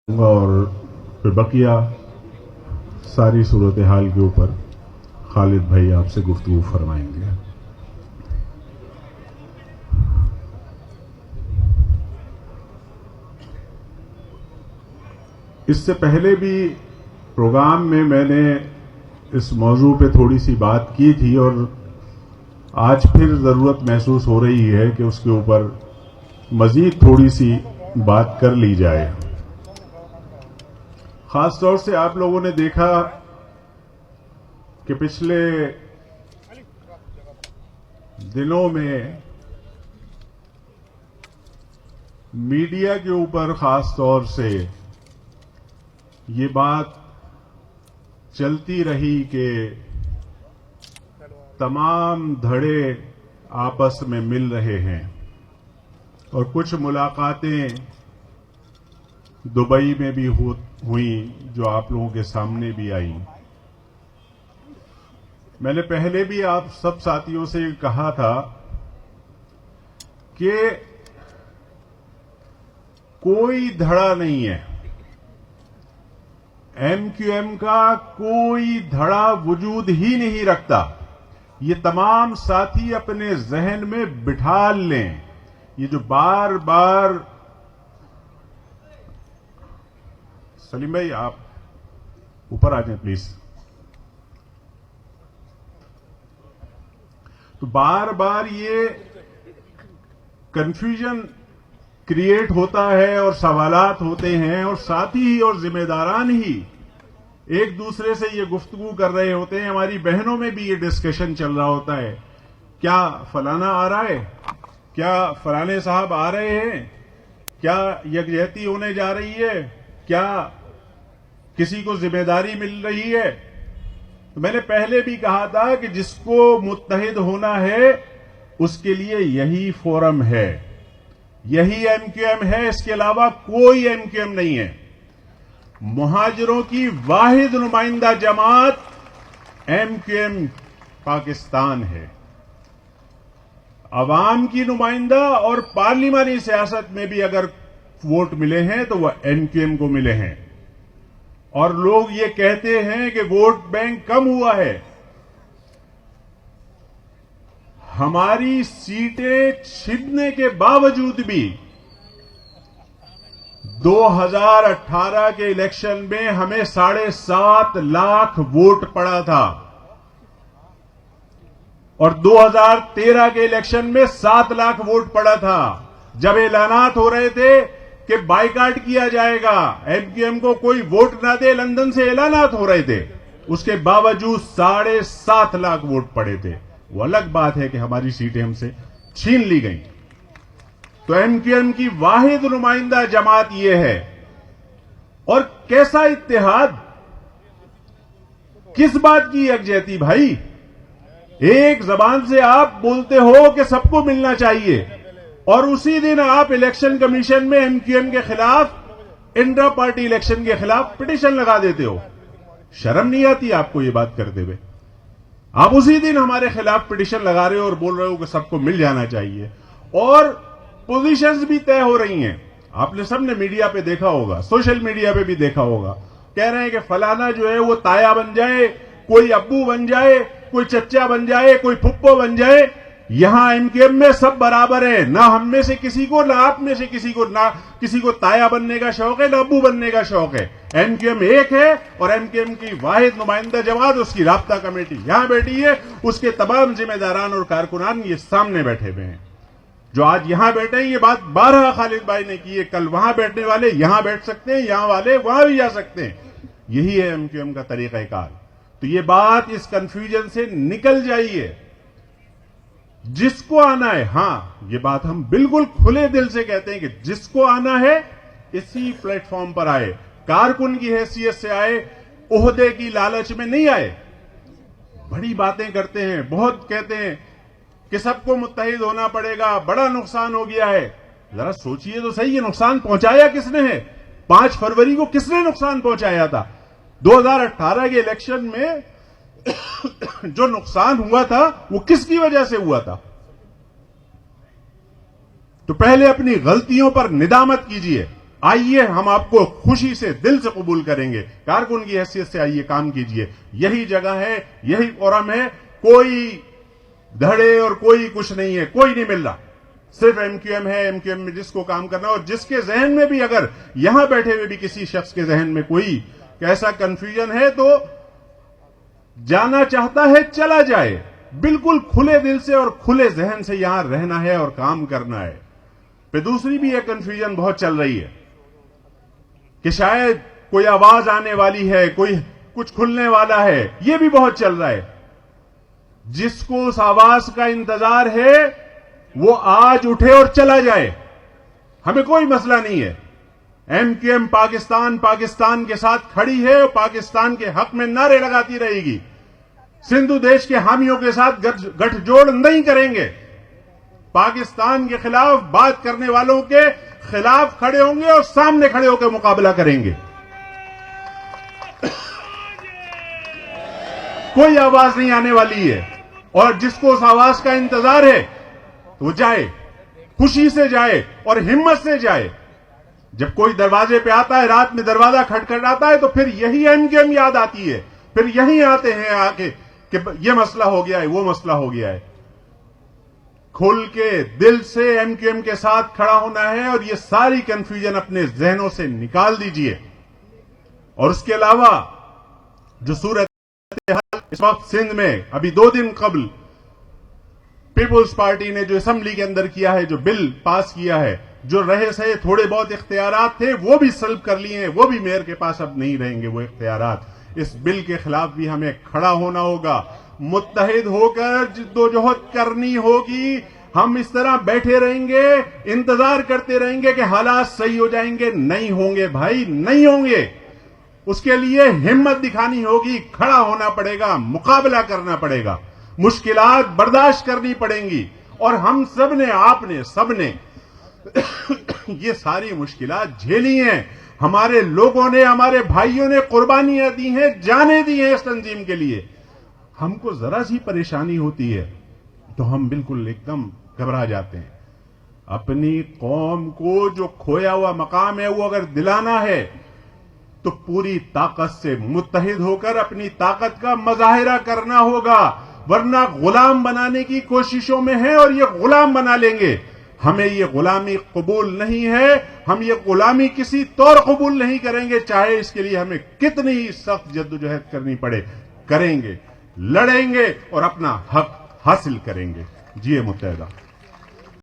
और फिर बकिया सारी सूरत हाल के ऊपर खालिद भाई आपसे गुफ्तगू फरमाएंगे। इससे पहले भी प्रोग्राम में मैंने इस मौजू पे थोड़ी सी बात की थी और आज फिर ज़रूरत महसूस हो रही है कि उसके ऊपर मज़ीद थोड़ी सी बात कर ली जाए। खास तौर से आप लोगों ने देखा कि पिछले दिनों में मीडिया के ऊपर खास तौर से ये बात चलती रही कि तमाम धड़े आपस में मिल रहे हैं और कुछ मुलाकातें दुबई में भी हुई जो आप लोगों के सामने भी आई। मैंने पहले भी आप सब साथियों से कहा था कि कोई धड़ा नहीं है, एमक्यूएम का कोई धड़ा वजूद ही नहीं रखता। ये तमाम साथी अपने जहन में बिठा लें। ये जो बार बार सलीम भाई आप ऊपर आ जाएं प्लीज। तो बार बार ये कंफ्यूजन क्रिएट होता है और सवालात होते हैं और साथी ही और जिम्मेदारान ही एक दूसरे से ये गुफ्तगू कर रहे होते हैं। हमारी बहनों में भी ये डिस्कशन चल रहा होता है, क्या फलाना आ रहा है, क्या फलाने साहब आ रहे हैं, क्या यकजहती होने जा रही है, क्या किसी को जिम्मेदारी मिल रही है। तो मैंने पहले भी कहा था कि जिसको मुत्तहिद होना है उसके लिए यही फोरम है, यही एमक्यूएम है, इसके अलावा कोई एमक्यूएम नहीं है। मुहाजिरों की वाहिद नुमाइंदा जमात एमक्यूएम पाकिस्तान है। अवाम की नुमाइंदा और पार्लिमानी सियासत में भी अगर वोट मिले हैं तो वह एमक्यूएम को मिले हैं। और लोग ये कहते हैं कि वोट बैंक कम हुआ है। हमारी सीटें छिपने के बावजूद भी 2018 के इलेक्शन में हमें 7.5 लाख वोट पड़ा था और 2013 के इलेक्शन में 7 लाख वोट पड़ा था। जब ऐलानात हो रहे थे कि बाइकाट किया जाएगा, एमक्यूएम को कोई वोट ना दे, लंदन से ऐलानात हो रहे थे, उसके बावजूद 7.5 लाख वोट पड़े थे। वो अलग बात है कि हमारी सीटें हमसे छीन ली गई। तो एमक्यूएम की वाहिद नुमाइंदा जमात ये है। और कैसा इत्तेहाद, किस बात की यकजहती भाई। एक जबान से आप बोलते हो कि सबको मिलना चाहिए और उसी दिन आप इलेक्शन कमीशन में एमक्यूएम के खिलाफ, इंट्रा पार्टी इलेक्शन के खिलाफ पिटीशन लगा देते हो। शर्म नहीं आती आपको ये बात करते हुए? आप उसी दिन हमारे खिलाफ पिटीशन लगा रहे हो और बोल रहे हो कि सबको मिल जाना चाहिए और पोजीशंस भी तय हो रही हैं। आपने सबने मीडिया पे देखा होगा, सोशल मीडिया पे भी देखा होगा। कह रहे हैं कि फलाना जो है वो ताया बन जाए, कोई अब्बू बन जाए, कोई चच्चा बन जाए, कोई फुप्पो बन जाए। यहां एमक्यूएम में सब बराबर है, ना हम में से किसी को, ना आप में से किसी को, ना किसी को ताया बनने का शौक है, ना अब्बू बनने का शौक है। एमक्यूएम एक है और एमक्यूएम की वाहिद नुमाइंदा जमात, उसकी राब्ता कमेटी यहां बैठी है, उसके तमाम जिम्मेदारान और कारकुनान ये सामने बैठे हुए हैं। जो आज यहां बैठे हैं, ये बात 12 खालिद भाई ने की है। कल वहां बैठने वाले यहां बैठ सकते हैं, यहां वाले वहां भी जा सकते हैं। यही है एमक्यूएम का तरीकाकार। तो ये बात, इस कंफ्यूजन से निकल जाइए। जिसको आना है, हां ये बात हम बिल्कुल खुले दिल से कहते हैं कि जिसको आना है इसी प्लेटफॉर्म पर आए, कारकुन की हैसियत से आए, ओहदे की लालच में नहीं आए। बड़ी बातें करते हैं, बहुत कहते हैं कि सबको मुत्तहिद होना पड़ेगा, बड़ा नुकसान हो गया है। जरा सोचिए तो सही, ये नुकसान पहुंचाया किसने है? 5 फरवरी को किसने नुकसान पहुंचाया था? 2018 के इलेक्शन में जो नुकसान हुआ था वो किसकी वजह से हुआ था? तो पहले अपनी गलतियों पर निदामत कीजिए। आइए, हम आपको खुशी से दिल से कबूल करेंगे, कारकुन की हैसियत से आइए, काम कीजिए। यही जगह है, यही फोरम है, कोई धड़े और कोई कुछ नहीं है, कोई नहीं मिल रहा, सिर्फ एमक्यूएम है। एमक्यूएम में जिसको काम करना, और जिसके जहन में भी, अगर यहां बैठे हुए भी किसी शख्स के जहन में कोई ऐसा कंफ्यूजन है तो जाना चाहता है, चला जाए, बिल्कुल खुले दिल से और खुले जहन से यहां रहना है और काम करना है। फिर दूसरी भी एक कंफ्यूजन बहुत चल रही है कि शायद कोई आवाज आने वाली है, कोई कुछ खुलने वाला है, यह भी बहुत चल रहा है। जिसको उस आवाज का इंतजार है वो आज उठे और चला जाए, हमें कोई मसला नहीं है। एमक्यूएम पाकिस्तान के साथ खड़ी है और पाकिस्तान के हक में नारे लगाती रहेगी। सिंधु देश के हामियों के साथ गठजोड़ नहीं करेंगे। पाकिस्तान के खिलाफ बात करने वालों के खिलाफ खड़े होंगे और सामने खड़े होकर मुकाबला करेंगे। कोई आवाज नहीं आने वाली है, और जिसको उस आवाज का इंतजार है तो वो जाए, खुशी से जाए और हिम्मत से जाए। जब कोई दरवाजे पे आता है, रात में दरवाजा खटखटाता है, तो फिर यही एमक्यूएम याद आती है, फिर यही आते हैं आके कि ये मसला हो गया है, वो मसला हो गया है। खुल के दिल से एमक्यूएम के साथ खड़ा होना है और ये सारी कंफ्यूजन अपने जहनों से निकाल दीजिए। और उसके अलावा जो सूरत इस वक्त सिंध में, अभी 2 दिन कबल पीपुल्स पार्टी ने जो असेंबली के अंदर किया है, जो बिल पास किया है, जो रहे सहे थोड़े बहुत इख्तियारात थे वो भी सल्ब कर लिए हैं, वो भी मेयर के पास अब नहीं रहेंगे वो इख्तियारात। इस बिल के खिलाफ भी हमें खड़ा होना होगा, मुत्तहिद होकर जिद्दोजहद करनी होगी। हम इस तरह बैठे रहेंगे, इंतजार करते रहेंगे कि हालात सही हो जाएंगे, नहीं होंगे भाई, नहीं होंगे। उसके लिए हिम्मत दिखानी होगी, खड़ा होना पड़ेगा, मुकाबला करना पड़ेगा, मुश्किलात बर्दाश्त करनी पड़ेंगी। और हम सब ने, आपने, सबने ये सारी मुश्किलात झेली हैं। हमारे लोगों ने, हमारे भाइयों ने कुर्बानियां दी हैं, जानें दी हैं इस तंजीम के लिए। हमको जरा सी परेशानी होती है तो हम बिल्कुल एकदम घबरा जाते हैं। अपनी कौम को जो खोया हुआ मकाम है वो अगर दिलाना है तो पूरी ताकत से मुत्तहिद होकर अपनी ताकत का मजाहिरा करना होगा, वरना गुलाम बनाने की कोशिशों में है और ये गुलाम बना लेंगे। हमें ये गुलामी कबूल नहीं है, हम ये गुलामी किसी तौर कबूल नहीं करेंगे, चाहे इसके लिए हमें कितनी ही सख्त जद्दोजहद करनी पड़े, करेंगे, लड़ेंगे और अपना हक हासिल करेंगे। जिए मुत्तहिदा।